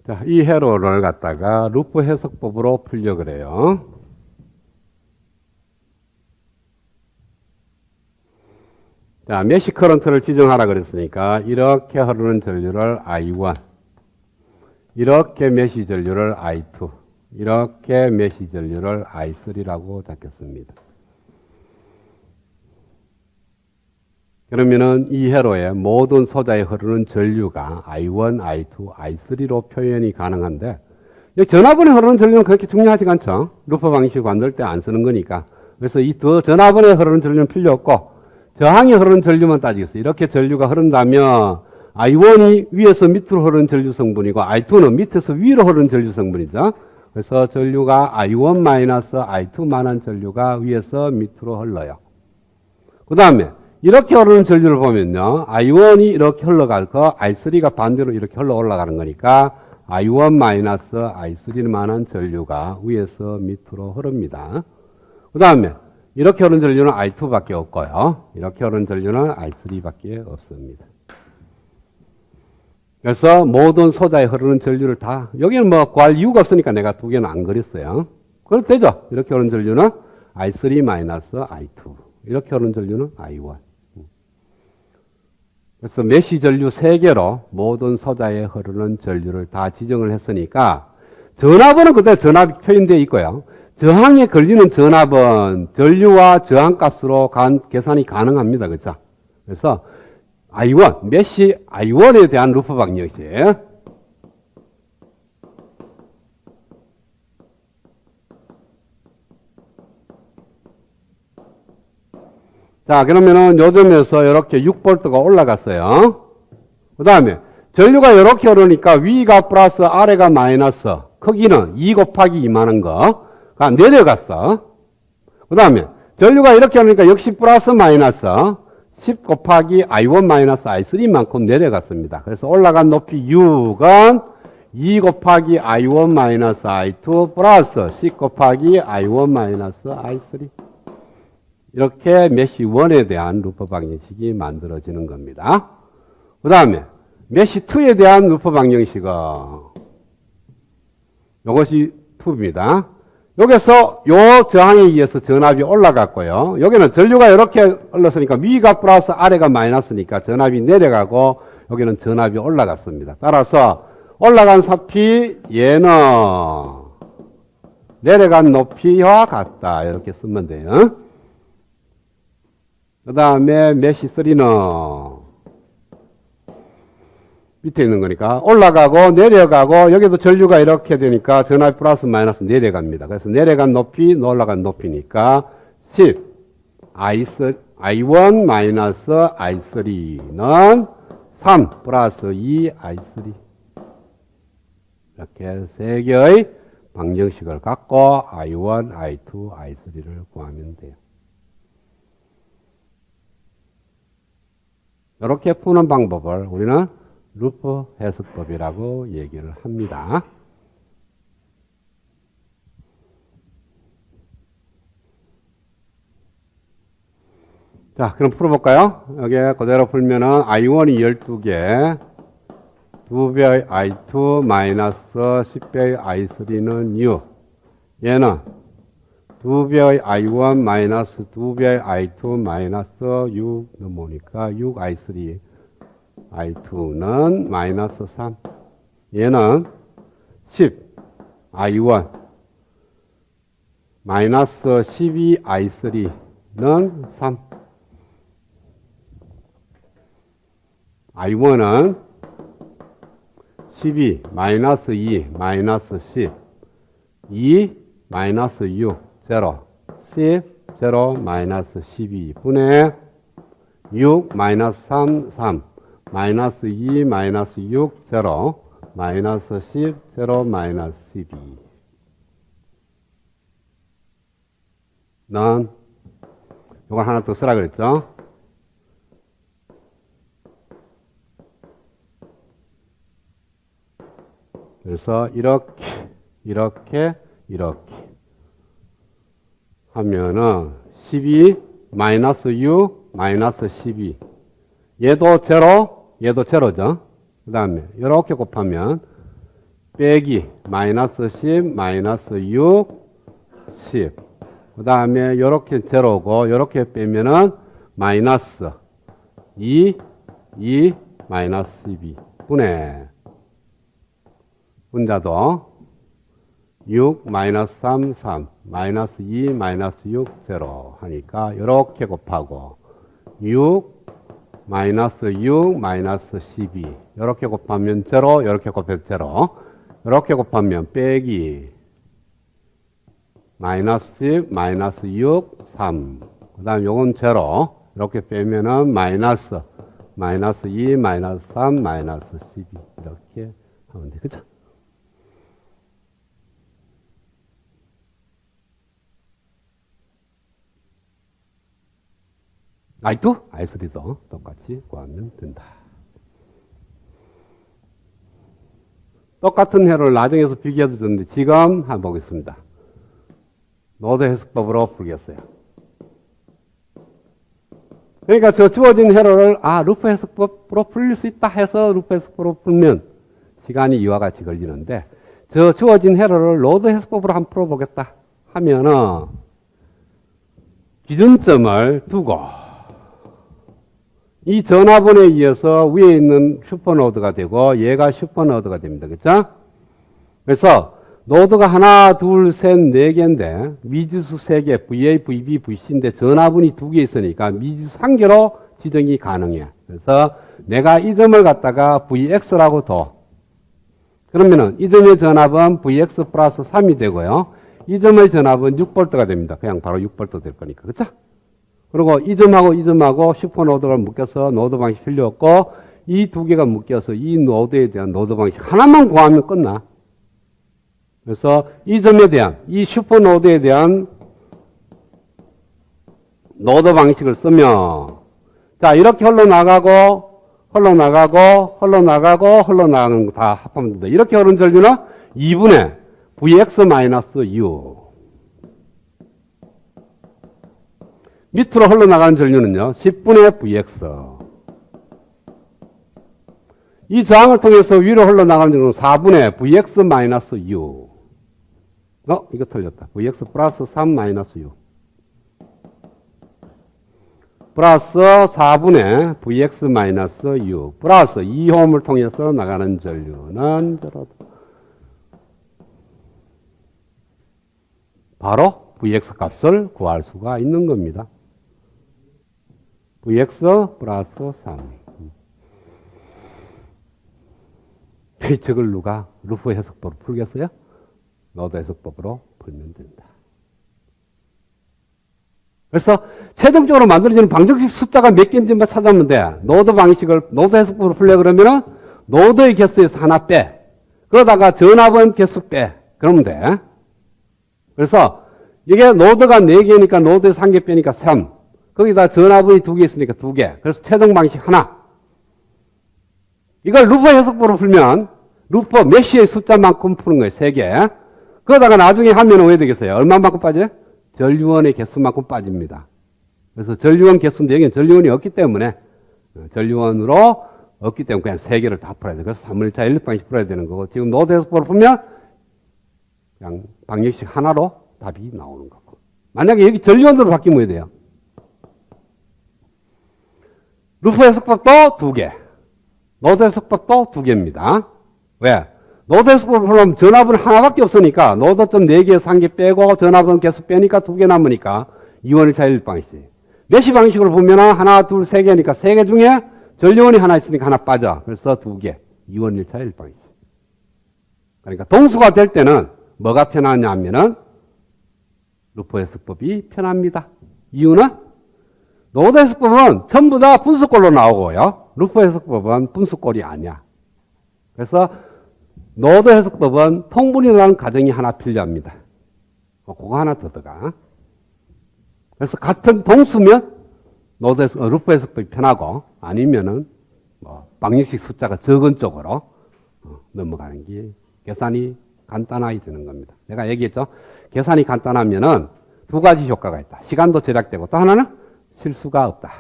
자, 이 회로를 갖다가 루프 해석법으로 풀려 그래요. 자, 메시 커런트를 지정하라 그랬으니까 이렇게 흐르는 전류를 I1, 이렇게 메시 전류를 I2, 이렇게 메시 전류를 I3라고 잡겠습니다. 그러면은 이 회로의 모든 소자에 흐르는 전류가 I1, I2, I3로 표현이 가능한데, 전화번에 흐르는 전류는 그렇게 중요하지 않죠. 루프 방식 만들 때 안 쓰는 거니까. 그래서 이 전화번에 흐르는 전류는 필요 없고, 저항에 흐르는 전류만 따지겠어요. 이렇게 전류가 흐른다면, I1이 위에서 밑으로 흐르는 전류 성분이고, I2는 밑에서 위로 흐르는 전류 성분이죠. 그래서 전류가 I1-I2만한 전류가 위에서 밑으로 흘러요. 그 다음에, 이렇게 흐르는 전류를 보면요. I1이 이렇게 흘러가고 I3가 반대로 이렇게 흘러 올라가는 거니까 I1-I3만한 전류가 위에서 밑으로 흐릅니다. 그 다음에 이렇게 흐르는 전류는 I2밖에 없고요. 이렇게 흐르는 전류는 I3밖에 없습니다. 그래서 모든 소자에 흐르는 전류를 다, 여기는 뭐 구할 이유가 없으니까 내가 두 개는 안 그렸어요. 그래도 되죠. 이렇게 흐르는 전류는 I3-I2. 이렇게 흐르는 전류는 I1. 그래서 메시 전류 3개로 모든 소자에 흐르는 전류를 다 지정을 했으니까 전압은 그대로 전압이 표현되어 있고요. 저항에 걸리는 전압은 전류와 저항값으로 계산이 가능합니다. 그렇죠? 그래서 I1, 메시 I1에 대한 루프 방정식. 자, 그러면은 요점에서 이렇게 6V가 올라갔어요. 그 다음에 전류가 이렇게 흐르니까 위가 플러스 아래가 마이너스, 크기는 2 곱하기 2만한 거가 내려갔어. 그 다음에 전류가 이렇게 흐르니까 역시 플러스 마이너스 10 곱하기 I1 마이너스 I3만큼 내려갔습니다. 그래서 올라간 높이 6은 2 곱하기 I1 마이너스 I2 플러스 10 곱하기 I1 마이너스 I3. 이렇게 메시 1에 대한 루프 방정식이 만들어지는 겁니다. 그 다음에 메시 2에 대한 루프 방정식은 이것이 2입니다. 여기서 요 저항에 의해서 전압이 올라갔고요. 여기는 전류가 이렇게 흘렀으니까 위가 플러스 아래가 마이너스니까 전압이 내려가고 여기는 전압이 올라갔습니다. 따라서 올라간 높이 얘는 내려간 높이와 같다. 이렇게 쓰면 돼요. 그 다음에 메시 3는 밑에 있는 거니까 올라가고 내려가고 여기도 전류가 이렇게 되니까 전압이 플러스 마이너스 내려갑니다. 그래서 내려간 높이 올라간 높이니까 10 I1 마이너스 I3는 3 플러스 2 I3 이렇게 세 개의 방정식을 갖고 I1, I2, I3를 구하면 돼요. 이렇게 푸는 방법을 우리는 루프 해석법이라고 얘기를 합니다. 자, 그럼 풀어볼까요? 여기 그대로 풀면은 I1이 12개, 2배의 I2 마이너스 10배의 I3는 6. 얘는 2배의 I1 마이너스 2배의 I2 마이너스 6 넘어오니까 6I3 I2는 마이너스 3. 얘는 10 I1 마이너스 12I3는 3. I1은 12 마이너스 2 마이너스 10 2 마이너스 6 0 10 0 마이너스 12 분의 6 마이너스 3 3 마이너스 2 마이너스 6 0 마이너스 10 0 마이너스 12 는 이걸 하나 더 쓰라 그랬죠? 그래서 이렇게 하면은 12 마이너스 6 마이너스 12 얘도 제로 얘도 제로죠. 그 다음에 이렇게 곱하면 빼기 마이너스 10, 마이너스 6, 10. 그 다음에 요렇게 제로고 요렇게 빼면은 마이너스 2, 마이너스 12 분의 분자도 6, 마이너스 3, 3, 마이너스 2, 마이너스 6, 0 하니까 이렇게 곱하고 6, 마이너스 6, 마이너스 12 이렇게 곱하면 0, 이렇게 곱해서 0 이렇게 곱하면 빼기 마이너스 10, 마이너스 6, 3 그 다음 요건 0 이렇게 빼면은 마이너스 2, 마이너스 3, 마이너스 12 이렇게 하면 돼. 그쵸? I2, I3도 똑같이 구하면 된다. 똑같은 해를 나중에서 비교해도 되는데 지금 한번 보겠습니다. 노드 해석법으로 풀겠어요. 그러니까 저 주어진 회로를 루프 해석법으로 풀릴 수 있다 해서 루프 해석법으로 풀면 시간이 이와 같이 걸리는데 저 주어진 회로를 노드 해석법으로 한번 풀어보겠다 하면은 기준점을 두고 이 전화번호에 의해서 위에 있는 슈퍼노드가 되고 얘가 슈퍼노드가 됩니다. 그렇죠? 그래서 노드가 하나, 둘, 셋, 네 개인데 미지수 세 개, VA, VB, VC인데 전화번이 두 개 있으니까 미지수 한 개로 지정이 가능해. 그래서 내가 이 점을 갖다가 VX라고 둬. 그러면은 이 점의 전압은 VX 플러스 3이 되고요. 이 점의 전압은 6V가 됩니다. 그냥 바로 6V 될 거니까. 그렇죠? 그리고 이 점하고 슈퍼노드가 묶여서 노드 방식 필요 없고 이 두 개가 묶여서 이 노드에 대한 노드 방식 하나만 구하면 끝나. 그래서 이 점에 대한 이 슈퍼노드에 대한 노드 방식을 쓰면 자 이렇게 흘러나가고 흘러나가는 거 다 합하면 된다. 이렇게 흐르는 전류는 2분의 Vx-U 밑으로 흘러나가는 전류는요 10분의 Vx 이 저항을 통해서 위로 흘러나가는 전류는 4분의 Vx-U 이거 틀렸다. Vx 플러스 3 마이너스 U 플러스 4분의 Vx 마이너스 U 플러스 2홈을 통해서 나가는 전류는 바로 Vx 값을 구할 수가 있는 겁니다. Vx 플러스 3 저걸 누가 루프 해석법으로 풀겠어요? 노드 해석법으로 풀면 된다. 그래서 최종적으로 만들어지는 방정식 숫자가 몇 개인지만 찾아보면 돼. 노드 해석법으로 풀려 그러면은 노드의 개수에서 하나 빼. 그러다가 전압은 개수 빼. 그러면 돼. 그래서 이게 노드가 4개니까 노드에서 1개 빼니까 3. 거기다 전압이 2개 있으니까 2개. 그래서 최종 방식 하나. 이걸 루프 해석법으로 풀면 루프 메쉬의 숫자만큼 푸는 거예요. 3개. 그러다가 나중에 하면 왜 되겠어요? 얼마만큼 빠져요? 전류원의 개수만큼 빠집니다. 그래서 전류원 개수인데 여기는 전류원이 없기 때문에 전류원으로 없기 때문에 그냥 3개를 다 풀어야 돼요. 그래서 3분의 1차 연립방식 풀어야 되는 거고 지금 노드 해석법으로 풀면 그냥 방정식 하나로 답이 나오는 거고. 만약에 여기 전류원으로 바뀌면 왜 돼요? 루프 해석법도 2개. 노드 해석법도 2개입니다. 왜? 노드 해석법을 풀면 전압은 하나밖에 없으니까 노드점 4개에서 1개 빼고 전압은 계속 빼니까 2개 남으니까 2원 1차 연립방식. 메쉬 방식으로 보면 하나, 둘, 3개니까 3개 중에 전류원이 하나 있으니까 하나 빠져. 그래서 2개. 2원 1차 연립방식. 그러니까 동수가 될 때는 뭐가 편하냐 하면은 루프 해석법이 편합니다. 이유는 노드 해석법은 전부 다 분수꼴로 나오고요. 루프 해석법은 분수꼴이 아니야. 그래서 노드 해석법은 통분이라는 가정이 하나 필요합니다. 그거 하나 더 들어가. 그래서 같은 동수면 루프 해석법이 편하고 아니면은 방정식 숫자가 적은 쪽으로 넘어가는 게 계산이 간단하게 되는 겁니다. 내가 얘기했죠. 계산이 간단하면은 2가지 효과가 있다. 시간도 절약되고 또 하나는 실수가 없다.